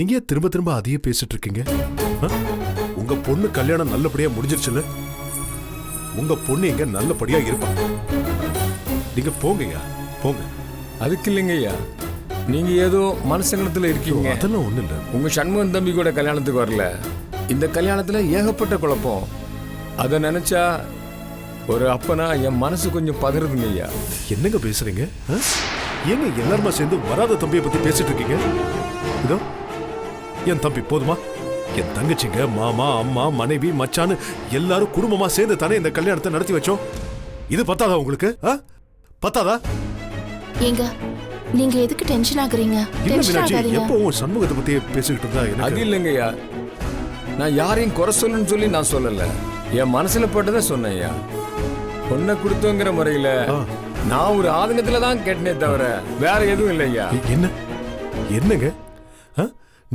நீங்க ஏன் திரும்ப திரும்ப அதையே பேசிட்டு இருக்கீங்க? உங்க பொண்ணு கல்யாணம் நல்லபடியா முடிஞ்சிருச்சுல. உங்க பொண்ணு எங்க நல்லபடியா இருப்பாங்க. நீங்க போங்கய்யா, போங்க. அதுக்கு இல்லைங்கய்யா, நீங்க ஏதோ மனசங்கடத்துல இருக்கீங்க. அதெல்லாம் ஒண்ணு இல்ல. உங்க சண்முகன் தம்பி கூட கல்யாணத்துக்கு வரல. இந்த கல்யாணத்துல ஏகப்பட்ட குழப்பம். அதை நினைச்சா ஒரு அப்பனா என் மனசு கொஞ்சம் பதறுதுங்க ஐயா. என்னங்க பேசுறீங்க? ஏங்க எல்லாருமா சேர்ந்து வராத தம்பியை பத்தி பேசிட்டு இருக்கீங்க? இதோ என் தம்பி போதுமா? என் தங்கச்சிங்க, மாமா, அம்மா, மனைவி, மச்சான்னு எல்லாரும் குடும்பமா சேர்ந்து தானே இந்த கல்யாணத்தை நடத்தி வச்சோம். இது பத்தாதா உங்களுக்கு? பத்தாதா? ஏங்க நீங்க எதுக்கு டென்ஷன் ஆகுறீங்க? எப்பவும் சண்முகத்தை பத்தி பேசிக்கிட்டு இருந்தா அது இல்லைங்கய்யா, நான் யாரையும் குறை சொல்லுன்னு சொல்லி நான் சொல்லல. என் மனசுல பட்டதை சொன்னேன்யா. பொண்ணை கொடுத்தோங்கிற முறையில நான் ஒரு ஆதங்கத்துல தான் கேட்டனே தவிர வேற எதுவும் இல்லையா. என்னங்க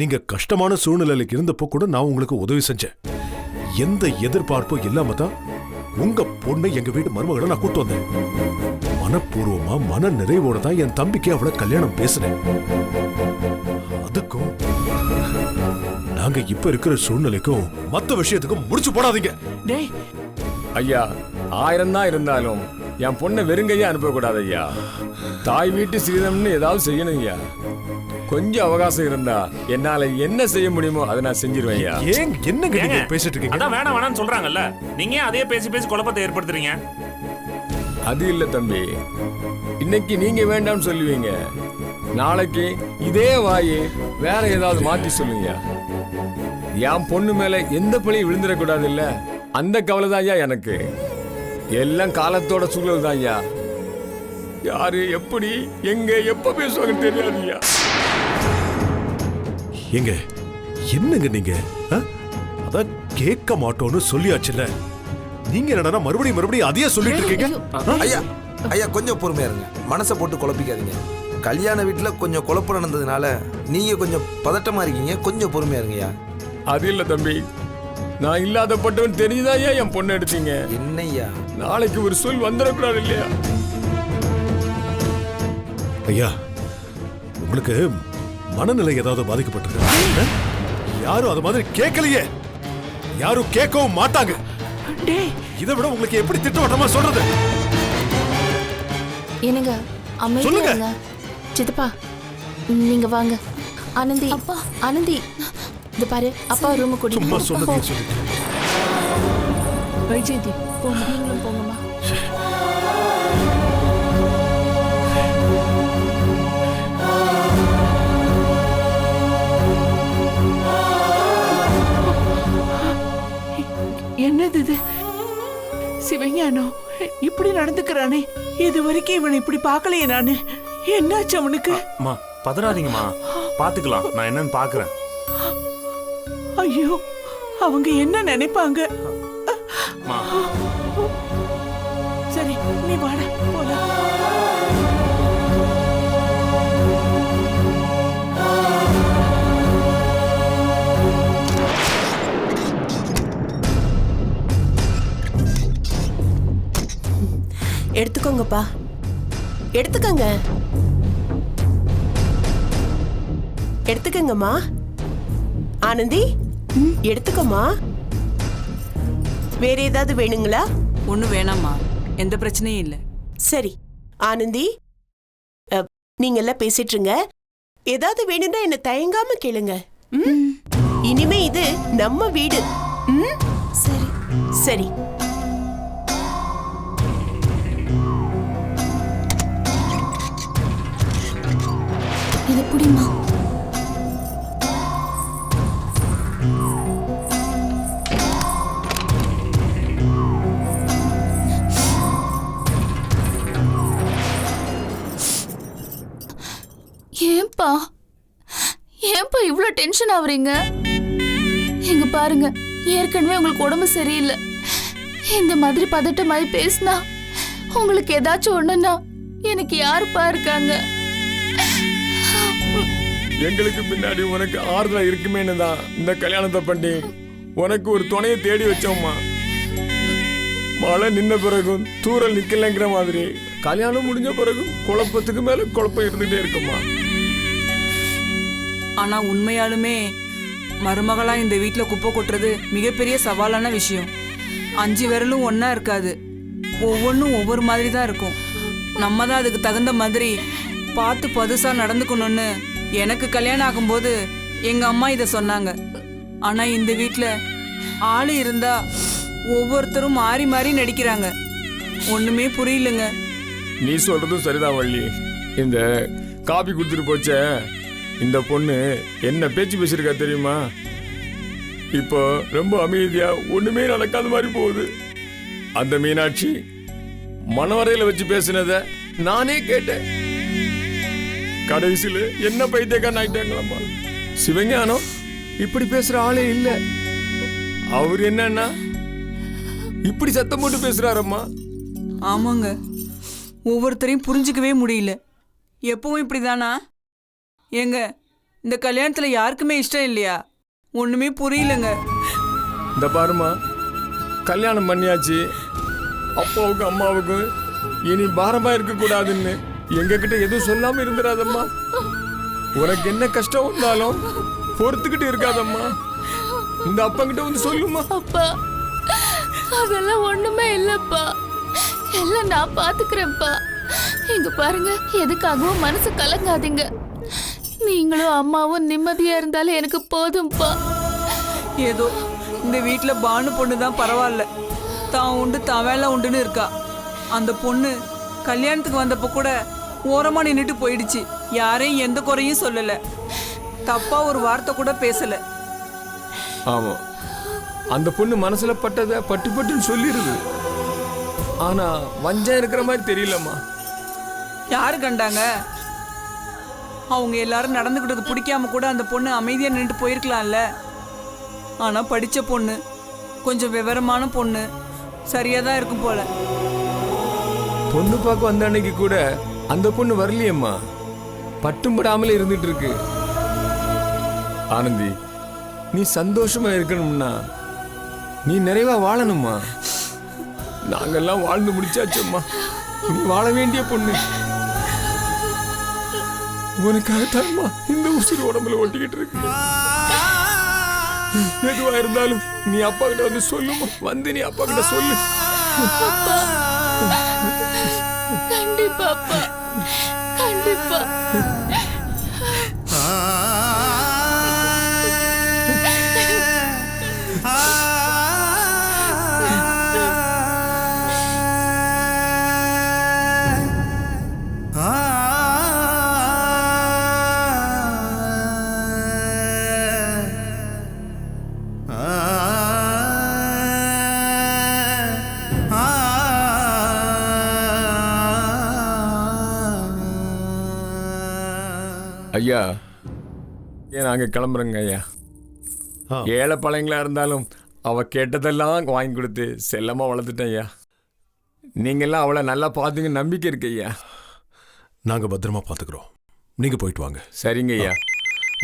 நீங்க கஷ்டமான சூழ்நிலைக்கு இருந்தப்போ கூட நான் உங்களுக்கு உதவி செஞ்சேன். எந்த எதிர்பார்ப்பும் இல்லாம தான் உங்க பொண்ணை எங்க வீட்டு மருமகளை நான் கூட்டு வந்தேன். மனப்பூர்வமா மன நிறைவோட தான் என் தம்பிக்கு அவளை கல்யாணம் பேசுறேன். அதுக்கும் நாங்க இப்ப இருக்கிற சூழ்நிலைக்கும் மத்த விஷயத்துக்கும் முடிச்சு போடாதீங்க. ஐயா 1000 தான் இருந்தாலும் என் பொண்ணை வெறுங்கையா அனுப்பக்கூடாது ஐயா. தாய் வீட்டு சீதம்னு ஏதாவது செய்யணும் ஐயா. கொஞ்சம் அவகாசம் இருந்தா என்னால என்ன செய்ய முடியுமோ அதை நான் செஞ்சிருவேன் ஐயா. என்னங்க நீங்க பேசிட்டு இருக்கீங்க? அதான் வேணாம் வேணாம்னு சொல்றாங்கல்ல, நீங்க அதே பேசி பேசி குழப்பத்தை ஏற்படுத்துறீங்க. அது இல்ல தம்பி, இன்னைக்கு நீங்க வேண்டாம்னு சொல்லுவீங்க, நாளைக்கு இதே வாயி வேற ஏதாவது மாத்தி சொல்லுங்க. என் பொண்ணு மேல எந்த பழியும் விழுந்துடக்கூடாது இல்ல, அந்த கவலை தான் ஐயா எனக்கு. எல்லாம் காலத்தோட சூழல் தான் ஐயா. யாரு எப்படி எங்க எப்ப பேசுவாங்க தெரியாது ஐயா. எங்க என்னங்க நீங்க அத கேட்க மாட்டோம்னு சொல்லியாச்சுல, நீங்க என்னடா மறுபடியும் அதையே சொல்லிட்டு இருக்கீங்க? ஐயா ஐயா கொஞ்சம் பொறுமையா இருங்க, மனசை போட்டு குழப்பிக்காதீங்க. கல்யாண வீட்டுல கொஞ்சம் குழப்பம் நடந்ததுனால நீங்க கொஞ்சம் பதட்டமா இருக்கீங்க, கொஞ்சம் பொறுமையா இருங்கய்யா. அது இல்ல தம்பி, நான் இல்லாத பட்டவன் தெரிஞ்சுதான் ஐயா என் பொண்ணை எடுத்தீங்க. என்னய்யா நாளைக்கு ஒரு சொல் வந்துடக்கூடாது இல்லையா? ஐயா உங்களுக்கு மனநிலை ஏதாவது பாதிக்கப்பட்டிருக்கு? யாரும் அது மாதிரி கேட்கலையே, யாரும் கேட்கவும் மாட்டாங்க. இதை விட உங்களுக்கு எப்படி திட்டவட்டமா சொல்றது? என்னங்க அமைதியாங்க. சித்தப்பா நீங்க வாங்க. ஆனந்தி, அப்பா ஆனந்தி, இது பாரு அப்பா ரூம் கூட்டி சும்மா சொல்லுங்க சொல்லுங்க. வைஜெயந்தி போங்க, நீங்களும் போங்கம்மா. என்னது இது? சிவஞானம் இப்படி நடந்துக்கிறானே, இது வரைக்கும் இவனை இப்படி பார்க்கலையே நானு. என்னாச்சு அவனுக்கு? அம்மா பதறாதீங்கம்மா, பாத்துக்கலாம், நான் என்னன்னு பாக்குறேன். ஐயோ அவங்க என்ன நினைப்பாங்க? சரி நீ வாடா போலாம். எடுத்துக்கோங்கப்பா, எடுத்துக்கங்க, எடுத்துக்கங்கம்மா. ஆனந்தி எடுத்துக்கோமா. வேற ஏதாவது வேணுங்களா? ஒண்ணு வேணாமா, எந்த பிரச்சனையும் இல்ல. சரி ஆனந்தி, நீங்க எல்லாம் பேசிட்டு இருங்க. ஏதாவது வேணும்னா என்ன தயங்காம கேளுங்க. இனிமே இது நம்ம வீடு. சரி சரி. இது புடிமா. ஏன்பா இவ்ளோ டென்ஷன் ஆவறீங்க? இங்க பாருங்க, ஏற்கனவே உங்களுக்கு உடம்பு சரியில்லை. இந்த மாதிரி பதட்டமாயி பேசினா உங்களுக்கு ஏதாச்சும் ஒண்ணுன்னா எனக்கு யாருப்பா இருக்காங்க? எங்களுக்கு பின்னாடி உனக்கு ஆறுதலா இருக்குமேன்னு தான் இந்த கல்யாணத்தை பண்ணி உனக்கு ஒரு துணையை தேடி வச்சோம்மா. மழை நின்ன பிறகும் தூரல் நிக்கலங்கிற மாதிரி கல்யாணம் முடிஞ்ச பிறகும் குழப்பத்துக்கு மேல குழப்பம் இருந்துட்டே இருக்குமா. ஆனா உண்மையாலுமே மருமகளா இந்த வீட்ல குப்பை கொட்டுறது மிகப்பெரிய சவாலான விஷயம். 5 விரலும் ஒண்ணா இருக்காது, ஒவ்வொன்றும் ஒவ்வொரு மாதிரி தான் இருக்கும். நம்ம தான் அதுக்கு தகுந்த மாதிரி பார்த்து பதுசா நடந்துக்கணும்னு எனக்கு கல்யாணம் ஆகும்போது எங்க அம்மா இதை சொன்னாங்க. ஆனா இந்த வீட்ல ஆளு இருந்தா ஒவ்வொருத்தரும் மாறி மாறி நடிக்கிறாங்க. ஒண்ணுமே புரியலங்க. நீ சொல்றதும் சரிதான் வள்ளி. இந்த காபி கொடுத்துட்டு போச்ச இந்த பொண்ணு என்ன பேச்சு பேசியிருக்கா தெரியுமா? இப்போ ரொம்ப அமைதியா ஒண்ணுமே நடக்காத மாதிரி போகுது. அந்த மீனாட்சி மனவரையில வச்சு பேசினத நானே கேட்டேன். கடைசியில என்ன பைத்தியக்காரன் ஆயிட்டாங்களம்மா. சிவஞானம் இப்படி பேசுற ஆளே இல்ல. அவர் என்னன்னா இப்படி சத்தம் போட்டு பேசுறாரம்மா. ஆமாங்க, ஒவ்வொருத்தரையும் புரிஞ்சுக்கவே முடியல. எப்பவும் இப்படிதானா? ஏங்க, இந்த கல்யாணத்துல யாருக்குமே இஷ்டம் இல்லையா? ஒண்ணுமே புரியலங்க. இந்த பாருமா, கல்யாணம் பண்ணியாச்சு. அப்பாவுக்கும் அம்மாவுக்கும் இனி பாரமா இருக்க கூடாதுன்னு எங்க கிட்ட எதுவும் சொல்லாம இருந்துடாதம்மா. உனக்கு என்ன கஷ்டம் வந்தாலும் பொறுத்துக்கிட்டு இருக்காதம்மா. இந்த அப்பா கிட்ட வந்து சொல்லுமா. அப்பா, அதெல்லாம் ஒண்ணுமே இல்லப்பா. எல்லாம் நான் பாத்துக்கிறேன்ப்பா. இங்க பாருங்க, எதுக்காகவும் மனசு கலங்காதீங்க. நீங்களும் அம்மாவும் நிம்மதியா இருந்தாலும் எனக்கு போதும்பா. ஏதோ இந்த வீட்ல பானு பொண்ணு தான் பரவாயில்ல, தான் உண்டு தான் வேலை உண்டுன்னு இருக்கா. அந்த பொண்ணு கல்யாணத்துக்கு வந்தப்போ கூட ஓரமா நின்றுட்டு போயிடுச்சு. யாரையும் எந்த குறையும் சொல்லல, தப்பா ஒரு வார்த்தை கூட பேசல. ஆமா, அந்த பொண்ணு மனசுல பட்டதை பட்டு பட்டுன்னு சொல்லிடுது. ஆனா வஞ்சம் இருக்கிற மாதிரி தெரியலம்மா. யாரு கண்டாங்க? அவங்க எல்லாரும் நடந்துக்கிட்டது பிடிக்காம கூட அந்த பொண்ணு அமைதியா நின்றுட்டு போயிருக்கலாம்ல. ஆனா படிச்ச பொண்ணு, கொஞ்சம் விவரமான பொண்ணு, சரியா தான் இருக்கும் போல. பொண்ணு பார்க்க வந்த அன்னைக்கு கூட அந்த பொண்ணு வரலையம்மா. பட்டும் படாமலே இருந்துட்டு இருக்கு. ஆனந்தி, நீ சந்தோஷமா இருக்கணும்னா நீ நிறைவா வாழணும்மா. நாங்கெல்லாம் வாழ்ந்து முடிச்சாச்சம்மா. நீ வாழ வேண்டிய பொண்ணு. உனக்காகத்தான்மா இந்த உசுறு உடம்புல ஒட்டிக்கிட்டு இருக்கு. எதுவா இருந்தாலும் நீ அப்பா கிட்ட வந்து சொல்லுமா. வந்து நீ அப்பா கிட்ட சொல்லு. கண்டிப்பா அப்பா, கண்டிப்பா. ஐயா, ஏன் நாங்கள் கிளம்புறோங்க ஐயா. ஆ. ஏழை பழங்களா இருந்தாலும் அவ கேட்டதெல்லாம் வாங்கி கொடுத்து செல்லமாக வளர்த்துட்டேன் ஐயா. நீங்கள்லாம் அவளை நல்லா பார்த்துங்க, நம்பிக்கை இருக்கு ஐயா. நாங்க பத்திரமா பாத்துக்கிறோம். நீங்க போயிட்டு வாங்க. சரிங்க ஐயா.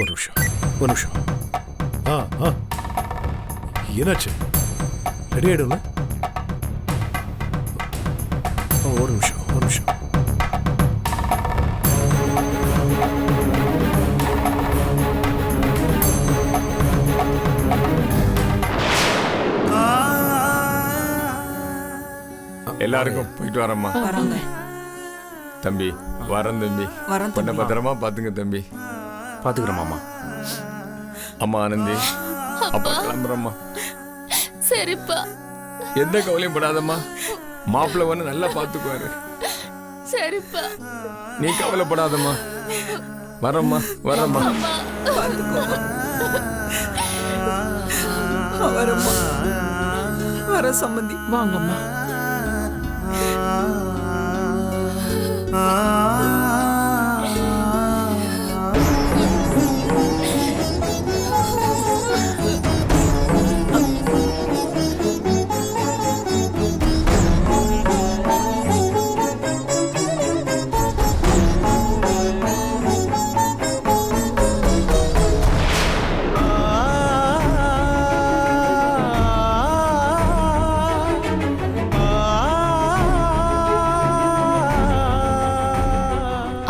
ஒரு நிமிஷம், ஒரு நிமிஷம். ஆ ஆ என்னாச்சு? ரெடி ஆயிடும்ல? ஒரு நிமிஷம், ஒரு நிமிஷம். எல்லாருக்கும் போயிட்டு வரேம்மா. வராங்க. தம்பி வரேன் தம்பி. வரேன் பொண்ணை தம்பி. பத்திரமா பார்த்துங்க தம்பி. பாத்துக்கிறேன் மாமா. அம்மா ஆனந்தி, அப்பா கிளம்புறம்மா. சரிப்பா. எந்த கவலையும் படாதம்மா. மாப்பிள்ளை வந்து நல்லா பார்த்துக்குவாரு. சரிப்பா. நீ கவலைப்படாதம்மா. வரம்மா, வரம்மா. வரம்மா. வர சம்மந்தி. வாங்கம்மா.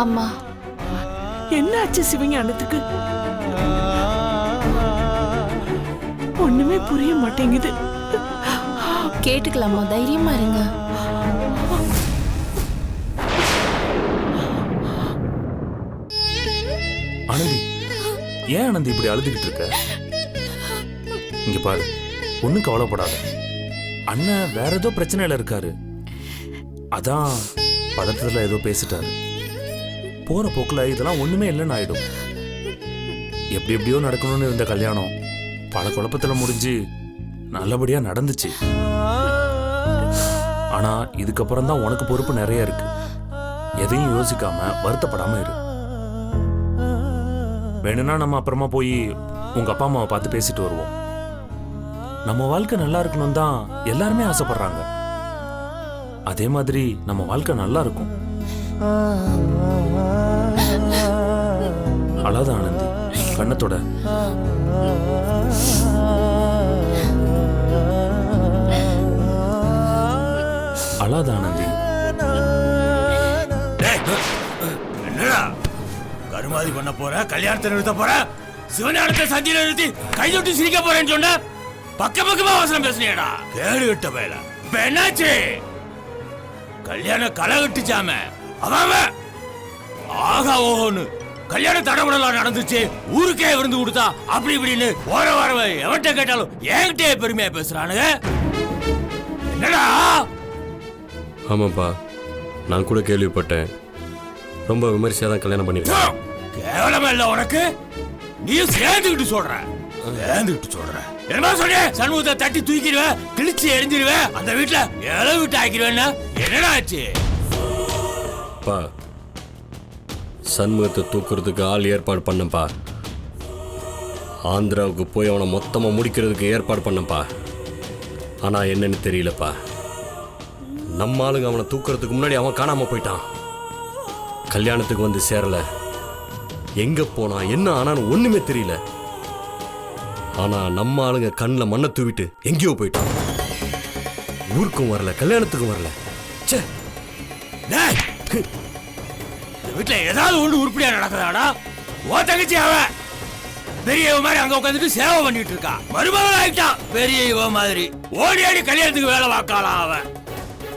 அம்மா, என்னாச்சு சிவஞானத்துக்கு? ஒண்ணுமே புரிய மாட்டேங்குது. கேட்டுக்கலாமா? தைரியமா இருங்க. ஆனந்தி, ஏன் ஆனந்தி இப்படி அழுதுகிட்டு இருக்க? இங்க பாரு, ஒண்ணும் கவலைப்படாத. அண்ணன் வேற ஏதோ பிரச்சனையில இருக்காரு, அதான் பதட்டத்துல ஏதோ பேசிட்டாரு. போற போக்குல இதெல்லாம் ஒண்ணுமே இல்லைன்னு ஆயிடும். எப்படி எப்படியோ நடக்கணும்னு இருந்த கல்யாணம் பல குழப்பத்துல முடிஞ்சு நல்லபடியா நடந்துச்சு. ஆனா இதுக்கப்புறம் தான் உனக்கு பொறுப்பு நிறைய இருக்கு. எதையும் யோசிக்காம வருத்தப்படாம இரு. வேணும்னா நம்ம அப்புறமா போய் உங்க அப்பா அம்மாவை பார்த்து பேசிட்டு வருவோம். நம்ம வாழ்க்கை நல்லா இருக்கணும் தான் எல்லாருமே ஆசைப்படுறாங்க. அதே மாதிரி நம்ம வாழ்க்கை நல்லா இருக்கும். அழாத ஆனந்தி, கண்ணத்தோட. அழாத ஆனந்தி. என்னடா கருமாதி பண்ண போற? கல்யாணத்தை நிறுத்த போற? சிவஞானத்தை சந்தியில நிறுத்தி கைதொட்டி சிரிக்க போறேன்னு சொன்ன பக்கமா அவசரம் பேசுறியடா. கேடு விட்ட வேலை. இப்ப என்னாச்சு? கல்யாணம் களை விட்டுச்சாம அவன் ஆகா ஓஹோன்னு கல்யாணம் தடபடலாம் நடந்துச்சு, ஊருக்கே விருந்து கொடுத்தா அப்படி இப்படின்னு ஓர வரவ எவன்கிட்ட கேட்டாலும் என்கிட்டே பெருமையா பேசுறானுங்க. என்னடா? ஆமாப்பா, நான் கூட கேள்விப்பட்டேன். ரொம்ப விமர்சையா தான் கல்யாணம் பண்ணிருக்கேன். கேவலமா இல்ல உனக்கு? நீயும் சேர்ந்துக்கிட்டு சொல்ற. என்ன சொல்ற? சண்முகத்தை தட்டி தூக்கிடுவேன், கிழிச்சு எரிஞ்சிருவேன், அந்த வீட்டுல எவ்வளவு வீட்டு ஆக்கிடுவேன்னா என்னடா ஆச்சு? பா, சண்முகத்தை தூக்குறதுக்கு ஆள் ஏற்பாடு பண்ணப்பா. ஆந்திராவுக்கு போய் அவனை மொத்தமா முடிக்கிறதுக்கு ஏற்பாடு பண்ணப்பா. ஆனா என்னன்னு தெரியலப்பா, நம்ம ஆளுங்க அவனை தூக்குறதுக்கு முன்னாடி அவன் காணாம போயிட்டான். கல்யாணத்துக்கு வந்து சேரல, எங்க போனா என்ன ஆனான்னு ஒண்ணுமே தெரியல. ஆனா நம்ம ஆளுங்க கண்ணில் மண்ணை தூவிட்டு எங்கேயோ போயிட்டான். ஊருக்கும் வரல, கல்யாணத்துக்கும் வரல. வீட்டுல ஏதாவது ஒன்று உருப்படியா நடக்குதாடா? ஓ தங்கச்சி அவ பெரிய மாதிரி அங்க உட்காந்துட்டு சேவை பண்ணிட்டு இருக்கா. மருமகள் ஆயிட்டான் பெரிய இவ மாதிரி. ஓடி ஆடி கல்யாணத்துக்கு வேலை பார்க்கலாம். அவன்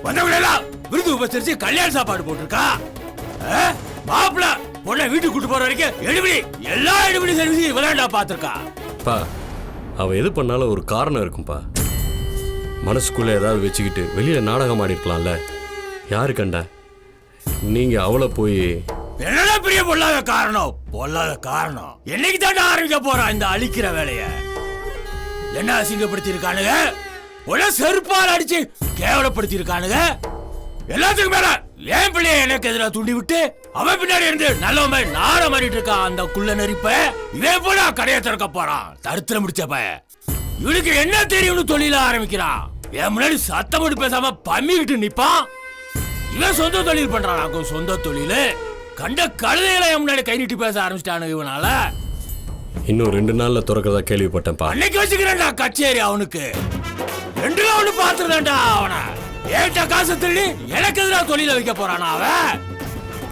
வந்தவங்க எல்லாம் விருது உபசரிச்சு கல்யாண சாப்பாடு போட்டிருக்கா. மாப்பிள்ள பொண்ணை வீட்டுக்கு கூட்டு போற வரைக்கும் எடுபடி எல்லா எடுபடி சர்வீஸ் விளையாண்டா பாத்திருக்கா. பா, அவ எது பண்ணாலும் ஒரு காரணம் இருக்கும்பா. மனசுக்குள்ள ஏதாவது வச்சுக்கிட்டு வெளியில நாடகம் ஆடி இருக்கலாம்ல. யாரு கண்டா? நீங்க அவளை போய் என்னடா பெரிய பொல்லாத காரணம்? என்னைக்கு தாண்டா ஆரம்பிக்க போறான் இந்த அழிக்கிற வேலைய? என்ன அசிங்கப்படுத்தி இருக்கானுங்க, உன செருப்பால் அடிச்சு கேவலப்படுத்தி இருக்கானுங்க. எல்லாத்துக்கும் மேல என் பிள்ளைய எனக்கு எதிராக தூண்டி விட்டு அவன் பின்னாடி இருந்து நல்ல மாதிரி நார மாறிட்டு இருக்கான் அந்த குள்ள நெறிப்ப. இவன் போல கடையை திறக்க போறான் தருத்திர முடிச்சப்ப. இவனுக்கு என்ன தெரியும்னு தொழில ஆரம்பிக்கிறான். என் முன்னாடி சத்தம் போட்டு பேசாம பம்மிக்கிட்டு நிப்பான். இவன் சொந்த தொழில் பண்றான். சொந்த தொழில் கண்ட கழுதையில என் முன்னாடி கை நீட்டி பேச ஆரம்பிச்சிட்டானு இவனால. இன்னும் 2 நாள்ல திறக்கிறதா கேள்விப்பட்டேன்ப்பா. அன்னைக்கு வச்சுக்கிறேன்டா கச்சேரி. அவனுக்கு 2 நாள் பாத்துருந்தான்டா. அவனை ஏட்ட காசு திருடி எனக்கு எதிராக தொழில வைக்க போறானா அவன்?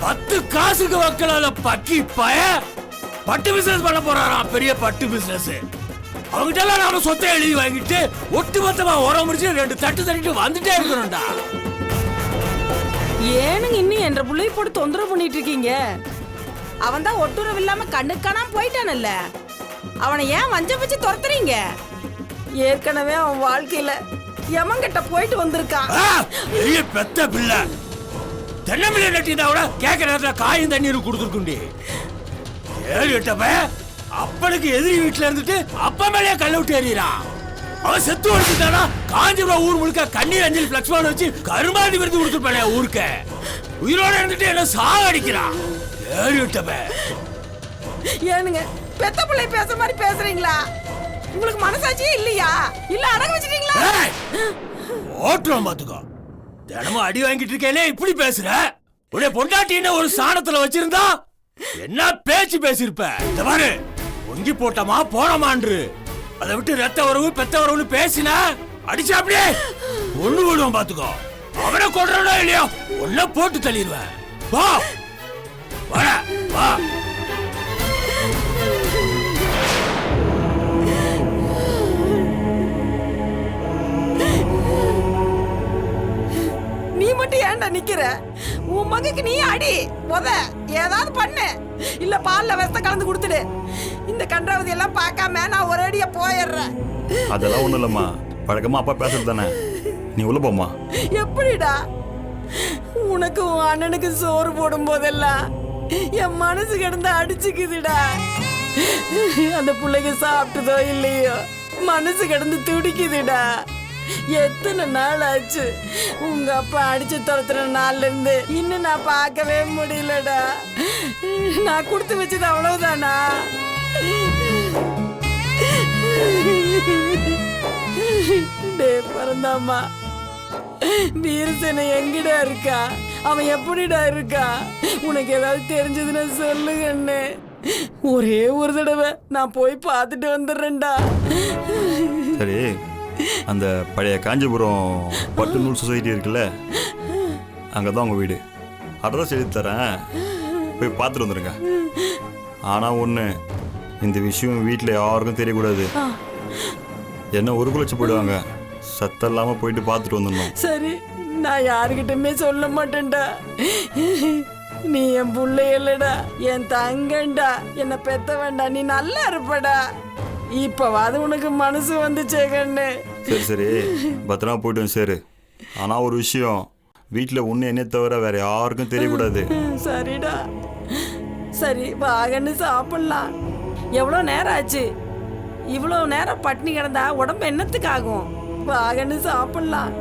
10 காசுக்கு வக்கலால பக்கி பய பட்டு பிசினஸ் பண்ண போறான். பெரிய பட்டு பிசினஸ். அவங்கிட்ட எல்லாம் நாம சொத்தை எழுதி வாங்கிட்டு ஒட்டு மொத்தமா உரம் முடிச்சு 2 தட்டு தட்டிட்டு வந்துட்டே இருக்கணும்டா. ஏனுங்க இன்னும் என்ற பிள்ளை போட்டு தொந்தரவு பண்ணிட்டு இருக்கீங்க? அவன் தான் ஒட்டுறவு இல்லாம கண்ணுக்கானாம போயிட்டானல்ல, அவனை ஏன் வஞ்ச வச்சு துரத்துறீங்க? ஏற்கனவே அவன் வாழ்க்கையில யமங்கிட்ட போயிட்டு வந்திருக்கான். பெரிய பெத்த பிள்ளை தென்னம்பிள்ளை நட்டிருந்தா கூட கேட்க நேரத்துல காயும் தண்ணீரும் கொடுத்துருக்குண்டி. ஏழு எட்டப்ப அப்பனுக்கு எதிரி வீட்டுல இருந்துட்டு அப்பா மேலேயே கல்ல விட்டு எறிகிறான். அவன் செத்து ஒழிச்சுட்டானா காஞ்சிபுரம் ஊர் முழுக்க கண்ணீர் அஞ்சலி பிளக்ஸ்மான் வச்சு கருமாதி விருது கொடுத்துருப்பானே ஊருக்கு. உயிரோட இருந்துட்டு என்ன சாகடிக்கிறான். ஏழு எட்டப்ப ஏனுங்க பெத்த பிள்ளை பேச மாதிரி பேசுறீங்களா? உங்களுக்கு மனசாட்சியே இல்லையா? இல்ல அடக வச்சிட்டீங்களா? ஓட்டுறோம் பாத்துக்கோ. தினமும் அடி வாங்கிட்டு இருக்கேனே இப்படி பேசுற? உடைய பொண்டாட்டின்னு ஒரு சாணத்துல வச்சிருந்தா என்ன பேச்சு பேசிருப்ப? இந்த பாரு, ஒங்கி போட்டமா போனமான்று அதை விட்டு ரத்த உறவு பெத்த உறவுன்னு பேசினா அடிச்சா அப்படியே ஒண்ணு விடுவோம் பாத்துக்கோ. அவனை கொள்றா இல்லையோ ஒன்ன போட்டு தள்ளிடுவேன். வா வா. தாண்டா நிக்கிற. உன் மகக்கு நீ அடி ஏதாவது பண்ணு, இல்ல பால்ல விஷத்தை கலந்து கொடுத்துடு. இந்த கன்றாவதி எல்லாம் பார்க்காம நான் ஒரு அடியா போயிடுறேன். அதெல்லாம் ஒண்ணும் இல்லம்மா, வழக்கமா அப்பா பேசுறது தானே. நீ உள்ள போம்மா. எப்படிடா உனக்கு உன் அண்ணனுக்கு சோறு போடும் போதெல்லாம் என் மனசு கிடந்து அடிச்சுக்குதுடா. அந்த பிள்ளைங்க சாப்பிட்டதோ இல்லையோ மனசு கிடந்து துடிக்குதுடா. எத்தனை நாள் ஆச்சு உங்க அப்பா அடிச்சு துரத்துற நாள்ல இருந்து இன்னும் நான் பார்க்கவே முடியலடா. நான் கொடுத்து வச்சது அவ்வளவுதானா? டே பரந்தாமா, வீரசேனை எங்கடா இருக்கா? அவன் எப்படிடா இருக்கா? உனக்கு ஏதாவது தெரிஞ்சதுன்னு சொல்லுங்கன்னு. ஒரே ஒரு தடவை நான் போய் பார்த்துட்டு வந்துடுறேன்டா. சரி, அந்த பழைய காஞ்சிபுரம் பட்டு நூல் சொசைட்டி இருக்குல்ல, அங்கே தான் உங்கள் வீடு. அட்ரஸ் எழுதி தரேன், போய் பார்த்துட்டு வந்துடுங்க. ஆனால் ஒன்று, இந்த விஷயம் வீட்டில் யாருக்கும் தெரியக்கூடாது. என்ன ஒரு குலைச்சி போயிடுவாங்க. சத்தம் இல்லாமல் போயிட்டு பார்த்துட்டு வந்துடணும். சரி, நான் யாருக்கிட்டுமே சொல்ல மாட்டேன்டா. நீ என் புள்ளை இல்லடா, என் தங்கண்டா, என்னை பெத்த வேண்டாம். நீ நல்லா இருப்படா. இப்பவாது உனக்கு மனசு வந்துச்சே கண்ணு. சரி சரி, பத்திரமா போயிட்டு வந்து சேரு. ஆனால் ஒரு விஷயம், வீட்டில் ஒன்று என்னை தவிர வேற யாருக்கும் தெரியக்கூடாது. சரிடா. சரி, வாகன்னு சாப்பிடலாம். எவ்வளோ நேரம் ஆச்சு? இவ்வளோ நேரம் பட்டினி கிடந்தா உடம்பு என்னத்துக்கு ஆகும்? வாகன்னு சாப்பிடலாம்.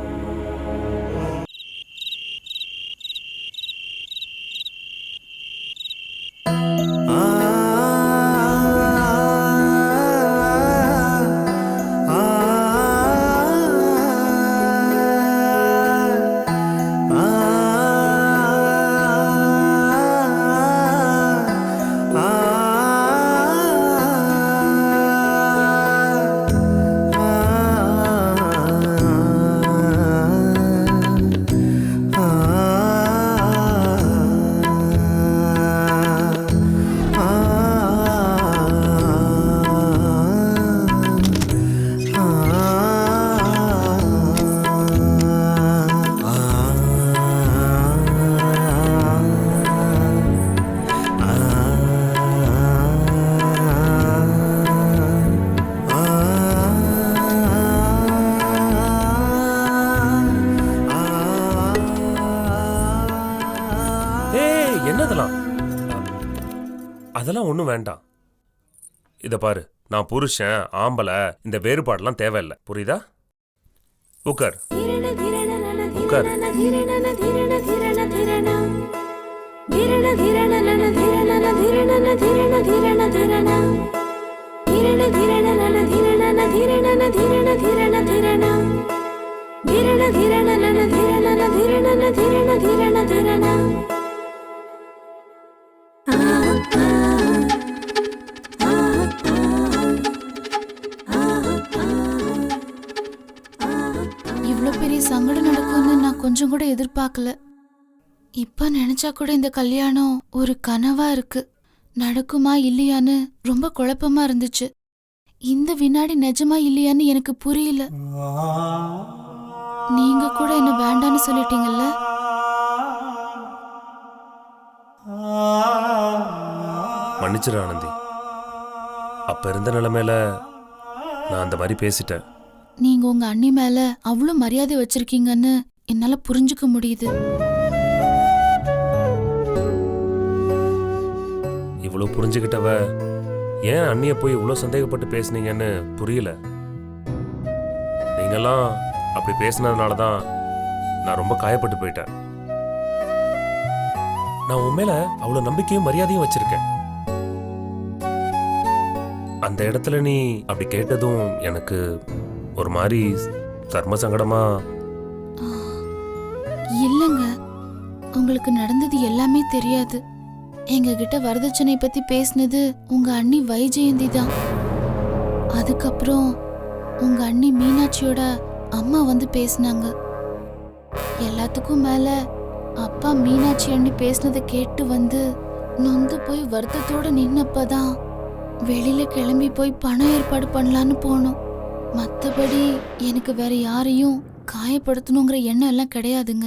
அதெல்லாம் ஒன்றும் வேண்டாம். இதை பாரு, நான் புருஷன் ஆம்பளை இந்த வேறுபாடெல்லாம் தேவையில்லை, புரியுதா? உட்கார் உட்கார். இவ்வளோ பெரிய சங்கடம் நடக்கும்னு நான் கொஞ்சம் கூட எதிர்பார்க்கல. இப்ப நினைச்சா கூட இந்த கல்யாணம் ஒரு கனவா இருக்கு. நடக்குமா இல்லையான்னு ரொம்ப குழப்பமா இருந்துச்சு. இந்த வினாடி நிஜமா இல்லையான்னு எனக்கு புரியல. நீங்க கூட என்ன வேண்டான்னு சொல்லிட்டீங்கல்ல. மன்னிச்சிரு ஆனந்தி, அப்ப இருந்த நிலைமையில நான் அந்த மாதிரி பேசிட்டேன். நீங்க உங்க அண்ணி மேல அவ்வளவு மரியாதை வச்சிருக்கீங்கன்னு என்னால புரிஞ்சுக்க முடியுது. இவ்வளவு புரிஞ்சுக்கிட்டவ ஏன் அண்ணிய போய் இவ்வளவு சந்தேகப்பட்டு பேசுனீங்கன்னு புரியல. நீங்கெல்லாம் அப்படி பேசினதுனாலதான் நான் ரொம்ப காயப்பட்டு போயிட்டேன். நான் உன் மேல அவ்வளவு நம்பிக்கையும் மரியாதையும் வச்சிருக்கேன். அந்த இடத்துல நீ அப்படி கேட்டதும் எனக்கு ஒரு மாதிரி தர்ம சங்கடமா. இல்லங்க, உங்களுக்கு நடந்தது எல்லாமே தெரியாது. எங்க கிட்ட வரதட்சணை பத்தி பேசினது உங்க அண்ணி வைஜெயந்தி தான். அதுக்கப்புறம் உங்க அண்ணி மீனாட்சியோட அம்மா வந்து பேசினாங்க. எல்லாத்துக்கும் மேல அப்பா மீனாட்சி அண்ணி பேசினதை கேட்டு வந்து நொந்து போய் வருத்தத்தோட நின்னப்பதான் வெளியில கிளம்பி போய் பணம் ஏற்பாடு பண்ணலான்னு போனோம். மற்றபடி எனக்கு வேற யாரையும் காயப்படுத்தணுங்கிற எண்ணம் எல்லாம் கிடையாதுங்க.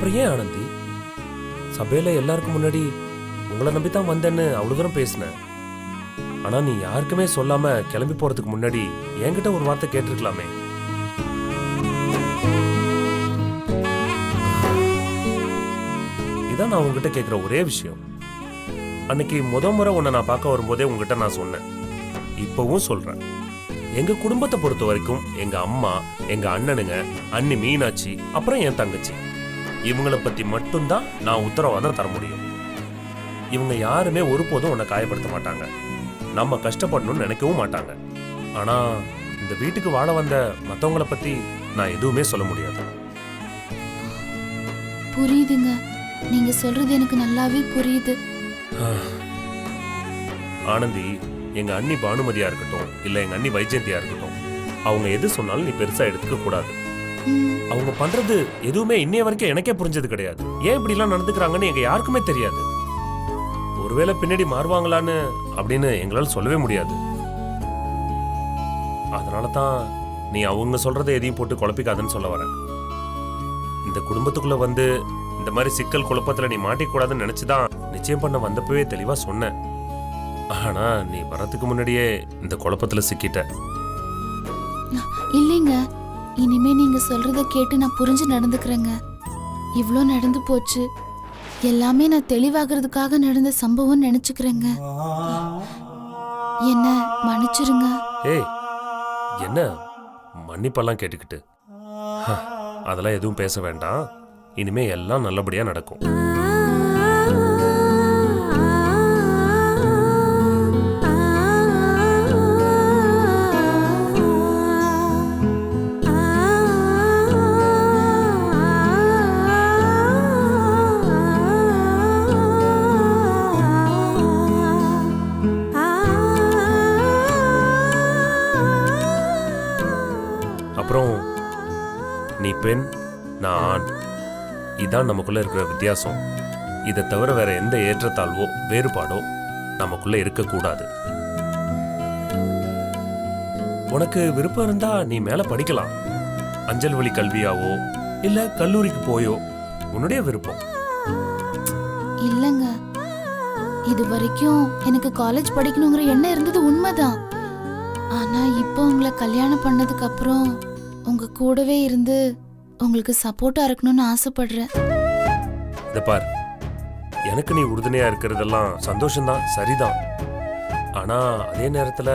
அப்புறம் ஏன் ஆனந்தி, சபையில எல்லாருக்கும் முன்னாடி உங்களை நம்பித்தான் வந்தேன்னு அவ்வளவு தூரம் பேசினேன். ஆனா நீ யாருக்குமே சொல்லாம கிளம்பி போறதுக்கு முன்னாடி என்கிட்ட ஒரு வார்த்தை கேட்டிருக்கலாமே. இதான் நான் உங்ககிட்ட கேட்குற ஒரே விஷயம். அன்னைக்கு முறை உன்னை நான் பார்க்க வரும்போதே உங்ககிட்ட நான் சொன்னேன், இப்பவும் சொல்றேன். எங்க குடும்பத்தை பொறுத்த வரைக்கும் எங்க அம்மா, எங்க அண்ணனுங்க, அண்ணி மீனாட்சி, அப்புறம் என் தங்கச்சி, இவங்களை பத்தி மட்டும்தான் நான் உத்தரவாதம் தர முடியும். இவங்க யாருமே ஒருபோதும் உன்னை காயப்படுத்த மாட்டாங்க, நம்ம கஷ்டப்படணும்னு நினைக்கவும் மாட்டாங்க. ஆனா இந்த வீட்டுக்கு வாழ வந்த மற்றவங்களை பத்தி நான் எதுவுமே சொல்ல முடியாது. புரியுதுங்க, நீங்க சொல்றது எனக்கு நல்லாவே புரியுது. ஆனந்தி, எங்க அண்ணி பானுமதியா இருக்கட்டும், இல்ல எங்க அண்ணி வைஜெயந்தியா இருக்கட்டும், அவங்க எது சொன்னாலும் நீ பெருசா எடுத்துக்க கூடாது. அவங்க பண்றது எதுவுமே இன்னைய வரைக்கும் எனக்கே புரிஞ்சது கிடையாது. ஏன் இப்படி எல்லாம் நடந்துக்கிறாங்கன்னு எங்க யாருக்குமே தெரியாது. ஒருவேளை பின்னாடி மாறுவாங்களான்னு அப்படின்னு எங்களால சொல்லவே முடியாது. அதனால தான் நீ அவங்க சொல்றதை எதையும் போட்டு குழப்பிக்காதுன்னு சொல்ல வரேன். இந்த குடும்பத்துக்குள்ள வந்து இந்த மாதிரி சிக்கல் குழப்பத்துல நீ மாட்டிக்கூடாதுன்னு நினைச்சுதான் நிச்சயம் பண்ண வந்தப்பவே தெளிவா சொன்னேன். ஆனா நீ வரதுக்கு முன்னாடியே இந்த குழப்பத்துல சிக்கிட்ட. இல்லைங்க, இனிமே நீங்க சொல்றத கேட்டு நான் புரிஞ்சு நடந்துக்கிறேங்க. இவ்ளோ நடந்து போச்சு, எல்லாமே நான் தெளிவாகிறதுக்காக நடந்த சம்பவம் நினைச்சுக்கிறேங்க. என்ன மன்னிச்சிருங்க. ஏய், என்ன மன்னிப்பெல்லாம் கேட்டுக்கிட்டு? அதெல்லாம் எதுவும் பேச வேண்டாம். இனிமே எல்லாம் நல்லபடியா நடக்கும். அப்புறம் நீ பெண், நான் ஆண், இதான் நமக்குள்ள இருக்கிற வித்தியாசம். இதை தவிர வேற எந்த ஏற்றத்தாழ்வோ வேறுபாடோ நமக்குள்ள இருக்கக்கூடாது. உனக்கு விருப்பம் இருந்தா நீ மேல படிக்கலாம், அஞ்சல் வழி கல்வியாவோ இல்ல கல்லூரிக்கு போயோ, உன்னுடைய விருப்பம். இல்லங்க, இது வரைக்கும் எனக்கு காலேஜ் படிக்கணுங்கிற எண்ணம் இருந்தது உண்மைதான். ஆனா இப்போ உங்களை கல்யாணம் பண்ணதுக்கு அப்புறம் உங்க கூடவே இருந்து உங்களுக்கு சப்போர்ட்டா இருக்கணும்னு ஆசைப்படுறேன். இத பார், எனக்கு நீ உறுதுணையா இருக்கிறதெல்லாம் சந்தோஷம்தான், சரிதான். ஆனா அதே நேரத்துல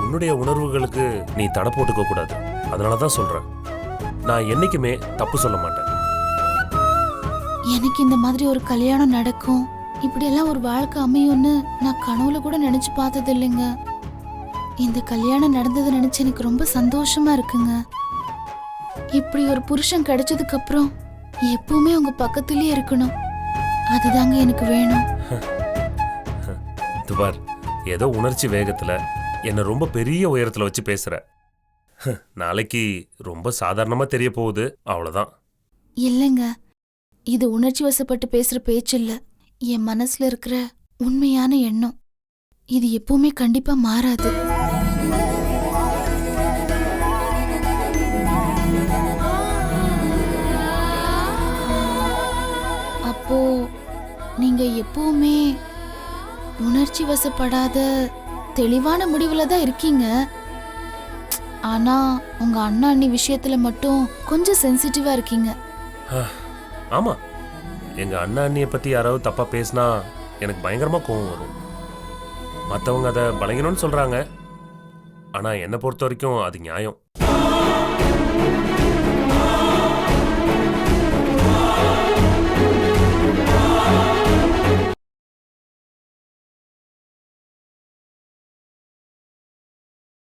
உன்னுடைய உணர்வுகளுக்கு நீ தடை போட்டுக்க கூடாது. அதனாலதான் சொல்றேன், நான் என்னைக்குமே தப்பு சொல்ல மாட்டேன். எனக்கு இந்த மாதிரி ஒரு கல்யாணம் நடக்கும், இப்படியெல்லாம் ஒரு வாழ்க்கை அமையும்னு நான் கனவுல கூட நினைச்சு பார்த்தது இல்லைங்க. இந்த கல்யாணம் நடந்ததை நினைச்சு எனக்கு ரொம்ப சந்தோஷமா இருக்குங்க. இப்படி ஒரு புருஷன் கிடைச்சதுக்கு அப்புறம் எப்பவுமே உங்க பக்கத்திலேயே இருக்கணும், அதுதாங்க எனக்கு வேணும். துபார், ஏதோ உணர்ச்சி வேகத்துல என்ன ரொம்ப பெரிய உயரத்துல வச்சு பேசுற. நாளைக்கு ரொம்ப சாதாரணமா தெரிய போகுது, அவ்வளவுதான். இல்லைங்க, இது உணர்ச்சி வசப்பட்டு பேசுற பேச்சு இல்ல, என் மனசுல இருக்கிற உண்மையான எண்ணம். இது எப்பவுமே கண்டிப்பா மாறாது. அப்போ நீங்க எப்பவுமே உணர்ச்சி வசப்படாத தெளிவான முடிவுல தான் இருக்கீங்க. ஆனா உங்க அண்ணா அண்ணி விஷயத்துல மட்டும் கொஞ்சம் சென்சிட்டிவா இருக்கீங்க. ஆமா, எங்க அண்ணா அண்ணியை பத்தி யாராவது தப்பா பேசினா எனக்கு பயங்கரமா கோவம் வரும். மற்றவங்க அதை பழகணும்னு சொல்றாங்க, ஆனா என்னை பொறுத்த வரைக்கும் அது நியாயம்.